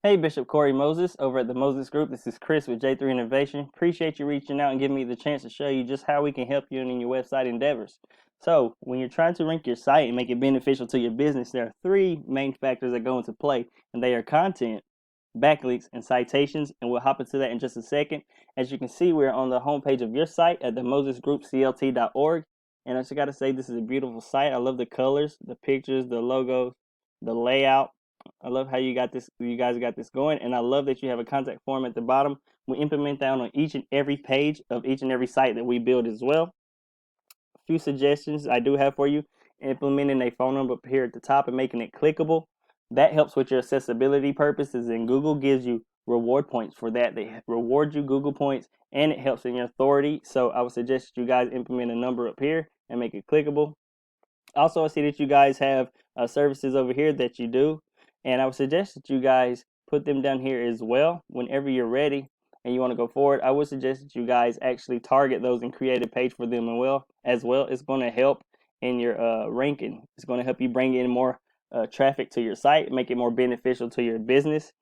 Hey, Bishop Corey Moses over at the Moses Group. This is Chris with J3 Innovation. Appreciate you reaching out and giving me the chance to show you just how we can help you in your website endeavors. So, when you're trying to rank your site and make it beneficial to your business, there are three main factors that go into play, and they are content, backlinks, and citations. And we'll hop into that in just a second. As you can see, we're on the homepage of your site at the MosesGroupCLT.org. And I just got to say, this is a beautiful site. I love the colors, the pictures, the logos, the layout. I love how you guys got this going, and I love that you have a contact form at the bottom. We implement that on each and every page of each and every site that we build as well. A few suggestions I do have for you: implementing a phone number up here at the top and making it clickable. That helps with your accessibility purposes, and Google gives you reward points for that. They reward you Google points, and it helps in your authority. So I would suggest that you guys implement a number up here and make it clickable. Also, I see that you guys have services over here that you do, and I would suggest that you guys put them down here as well. Whenever you're ready and you want to go forward, I would suggest that you guys actually target those and create a page for them as well. It's going to help in your ranking. It's going to help you bring in more traffic to your site, make it more beneficial to your business.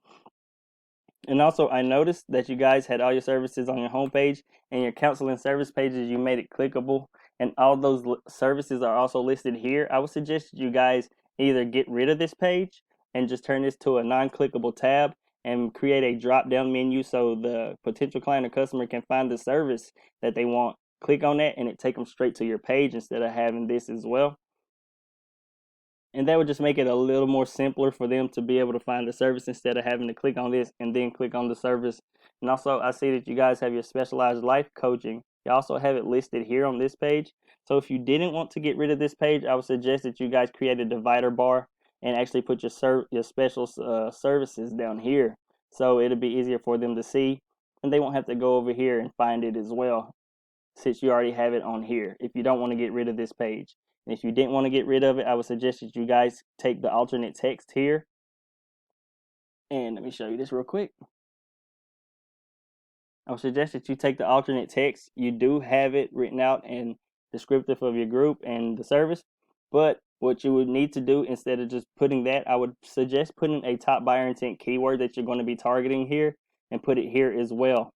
And also, I noticed that you guys had all your services on your homepage, and your counseling service pages, you made it clickable. And all those services are also listed here. I would suggest that you guys either get rid of this page and just turn this to a non-clickable tab and create a drop-down menu so the potential client or customer can find the service that they want. Click on that and it take them straight to your page instead of having this as well. And that would just make it a little more simpler for them to be able to find the service instead of having to click on this and then click on the service. And also, I see that you guys have your specialized life coaching. You also have it listed here on this page. So if you didn't want to get rid of this page, I would suggest that you guys create a divider bar and actually put your special services down here. So it'll be easier for them to see, and they won't have to go over here and find it as well, since you already have it on here, if you don't want to get rid of this page. And if you didn't want to get rid of it, I would suggest that you guys take the alternate text here. And let me show you this real quick. I would suggest that you take the alternate text. You do have it written out and descriptive of your group and the service. But what you would need to do, instead of just putting that, I would suggest putting a top buyer intent keyword that you're going to be targeting here and put it here as well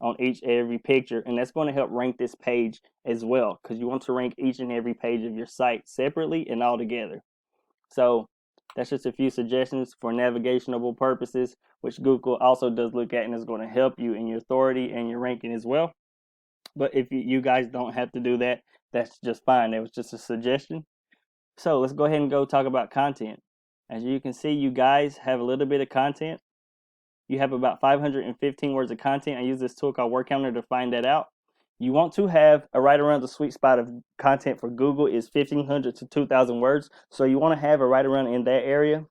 on every picture, and that's going to help rank this page as well, because you want to rank each and every page of your site separately and all together. So that's just a few suggestions for navigational purposes, which Google also does look at and is going to help you in your authority and your ranking as well. But if you guys don't have to do that, that's just fine. That was just a suggestion. So let's go ahead and go talk about content. As you can see, you guys have a little bit of content. You have about 515 words of content. I use this tool called Word Counter to find that out. You want to have right around the sweet spot of content for Google is 1,500 to 2,000 words. So you want to have it right around in that area,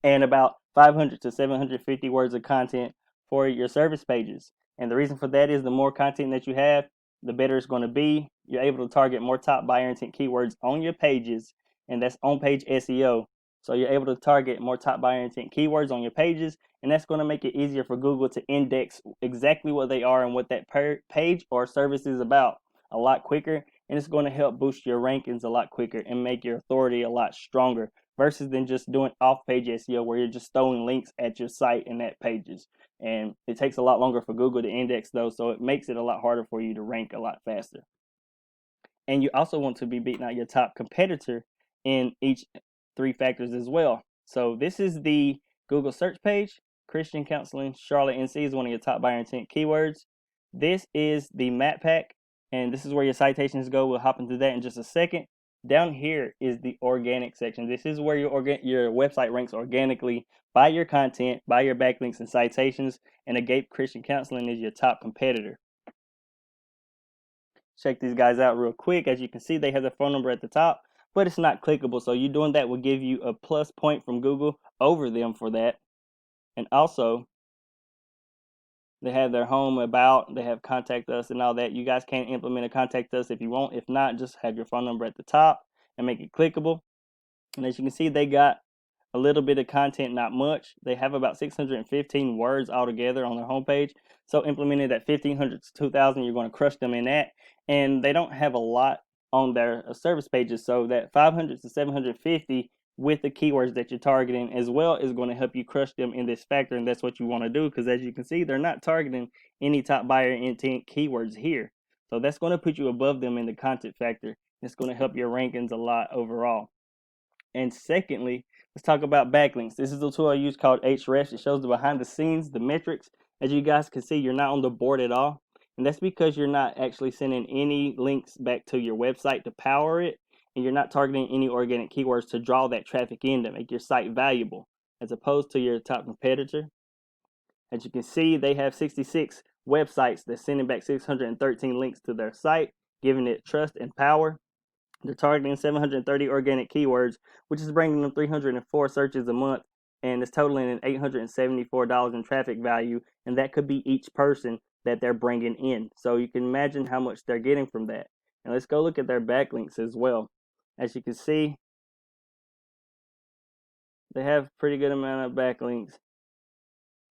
and about 500 to 750 words of content for your service pages. And the reason for that is the more content that you have, the better it's going to be. You're able to target more top buyer intent keywords on your pages, and that's on page SEO. So you're able to target more top buyer intent keywords on your pages, and that's going to make it easier for Google to index exactly what they are and what that page or service is about a lot quicker. And it's going to help boost your rankings a lot quicker and make your authority a lot stronger versus than just doing off-page SEO where you're just throwing links at your site and at pages. And it takes a lot longer for Google to index those, so it makes it a lot harder for you to rank a lot faster. And you also want to be beating out your top competitor in each three factors as well. So this is the Google search page. Christian Counseling Charlotte NC is one of your top buyer intent keywords. This is the map pack, and this is where your citations go. We'll hop into that in just a second. Down here is the organic section. This is where your website ranks organically by your content, by your backlinks and citations, and Agape Christian Counseling is your top competitor. Check these guys out real quick. As you can see, they have their phone number at the top, but it's not clickable. So you doing that will give you a plus point from Google over them for that. And also, they have their home about, they have contact us and all that. You guys can implement a contact us if you want. If not, just have your phone number at the top and make it clickable. And as you can see, they got a little bit of content, not much. They have about 615 words altogether on their homepage. So implemented at 1,500 to 2,000, you're going to crush them in that. And they don't have a lot on their service pages. So that 500 to 750, with the keywords that you're targeting as well is going to help you crush them in this factor, and that's what you want to do, because as you can see, they're not targeting any top buyer intent keywords here. So that's going to put you above them in the content factor. It's going to help your rankings a lot overall. And secondly, let's talk about backlinks. This is a tool I use called Ahrefs. It shows the behind the scenes, the metrics. As you guys can see, you're not on the board at all. And that's because you're not actually sending any links back to your website to power it. And you're not targeting any organic keywords to draw that traffic in to make your site valuable, as opposed to your top competitor. As you can see, they have 66 websites that's sending back 613 links to their site, giving it trust and power. They're targeting 730 organic keywords, which is bringing them 304 searches a month, and it's totaling in $874 in traffic value, and that could be each person that they're bringing in. So you can imagine how much they're getting from that. And let's go look at their backlinks as well. As you can see, they have a pretty good amount of backlinks,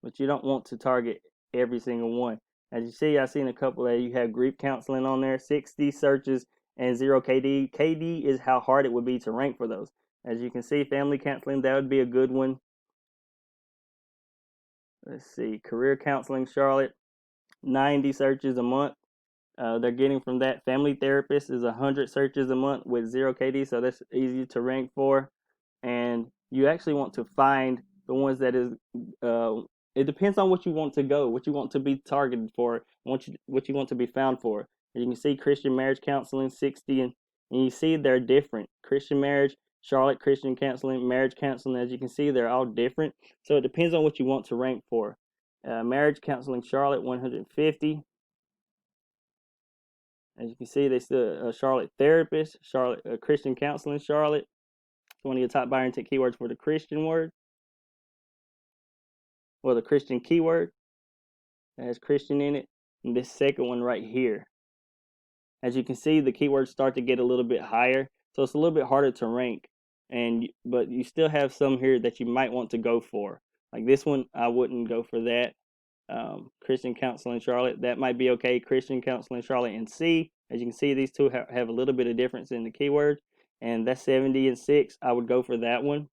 but you don't want to target every single one. As you see, I've seen a couple that you have grief counseling on there, 60 searches and 0 KD. KD is how hard it would be to rank for those. As you can see, family counseling, that would be a good one. Let's see, career counseling, Charlotte, 90 searches a month. They're getting from that. Family therapist is 100 searches a month with 0 KD, so that's easy to rank for. And you actually want to find the ones that is it depends on what you want to go, what you want to be targeted for, what you want to be found for. As you can see, Christian marriage counseling 60, and you see they're different. Christian marriage, Charlotte Christian counseling, marriage counseling. As you can see, they're all different. So it depends on what you want to rank for. Marriage counseling, Charlotte 150. As you can see, they still Charlotte therapist, Charlotte Christian counseling, Charlotte. It's one of your top buyer intent keywords for the Christian word, or the Christian keyword that has Christian in it. And this second one right here. As you can see, the keywords start to get a little bit higher, so it's a little bit harder to rank. But you still have some here that you might want to go for. Like this one, I wouldn't go for that. Christian counseling Charlotte, that might be okay. Christian counseling Charlotte and C. As you can see, these two have a little bit of difference in the keyword, and that's 70 and 6. I would go for that one.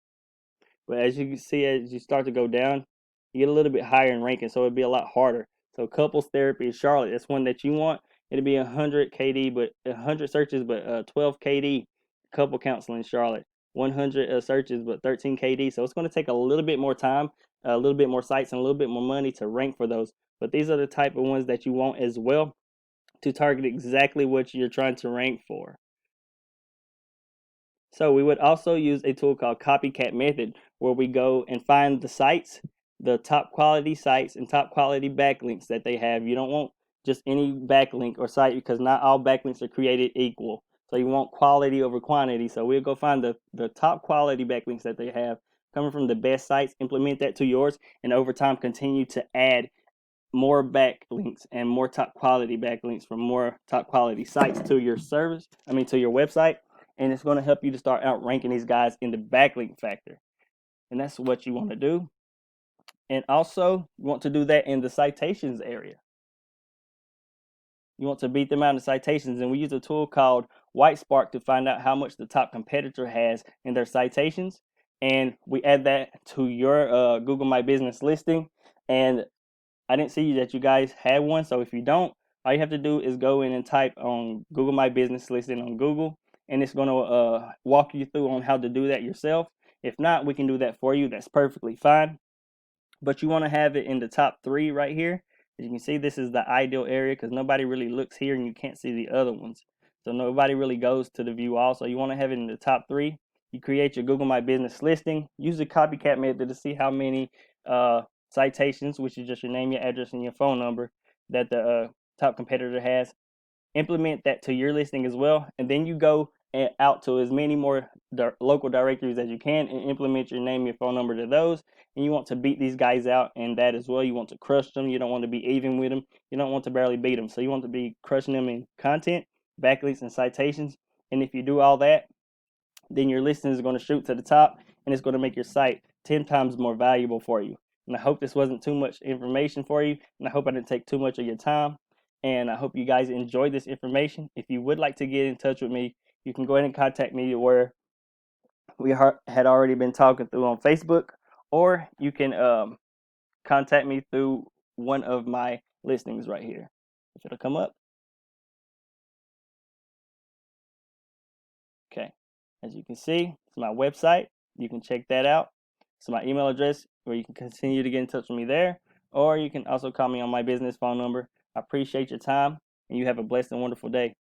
But as you can see, as you start to go down, you get a little bit higher in ranking, so it'd be a lot harder. So couples therapy is Charlotte. That's one that you want. It'd be 100 KD, but 100 searches, but 12 KD. Couple counseling Charlotte, 100 searches, but 13 KD. So it's going to take a little bit more time, a little bit more sites, and a little bit more money to rank for those. But these are the type of ones that you want as well to target exactly what you're trying to rank for. So we would also use a tool called Copycat Method, where we go and find the sites, the top quality sites and top quality backlinks that they have. You don't want just any backlink or site, because not all backlinks are created equal. So you want quality over quantity. So we'll go find the top quality backlinks that they have coming from the best sites, implement that to yours, and over time continue to add more backlinks and more top quality backlinks from more top quality sites to your service, to your website. And it's going to help you to start outranking these guys in the backlink factor. And that's what you want to do. And also, you want to do that in the citations area. You want to beat them out in the citations. And we use a tool called WhiteSpark to find out how much the top competitor has in their citations. And we add that to your Google My Business listing. And I didn't see that you guys had one. So if you don't, all you have to do is go in and type on Google My Business listing on Google, and it's going to walk you through on how to do that yourself. If not, we can do that for you. That's perfectly fine. But you want to have it in the top 3 right here. As you can see, this is the ideal area because nobody really looks here and you can't see the other ones. So nobody really goes to the view all. So you want to have it in the top 3. You create your Google My Business listing. Use the copycat method to see how many citations, which is just your name, your address, and your phone number, that the top competitor has. Implement that to your listing as well, and then you go out to as many more local directories as you can and implement your name, your phone number to those. And you want to beat these guys out in that as well. You want to crush them. You don't want to be even with them. You don't want to barely beat them. So you want to be crushing them in content, backlinks, and citations. And if you do all that, then your listing is going to shoot to the top, and it's going to make your site 10 times more valuable for you. And I hope this wasn't too much information for you, and I hope I didn't take too much of your time. And I hope you guys enjoyed this information. If you would like to get in touch with me, you can go ahead and contact me where we had already been talking through on Facebook, or you can contact me through one of my listings right here. If it'll come up. Okay. As you can see, it's my website. You can check that out. It's my email address where you can continue to get in touch with me there, or you can also call me on my business phone number. I appreciate your time, and you have a blessed and wonderful day.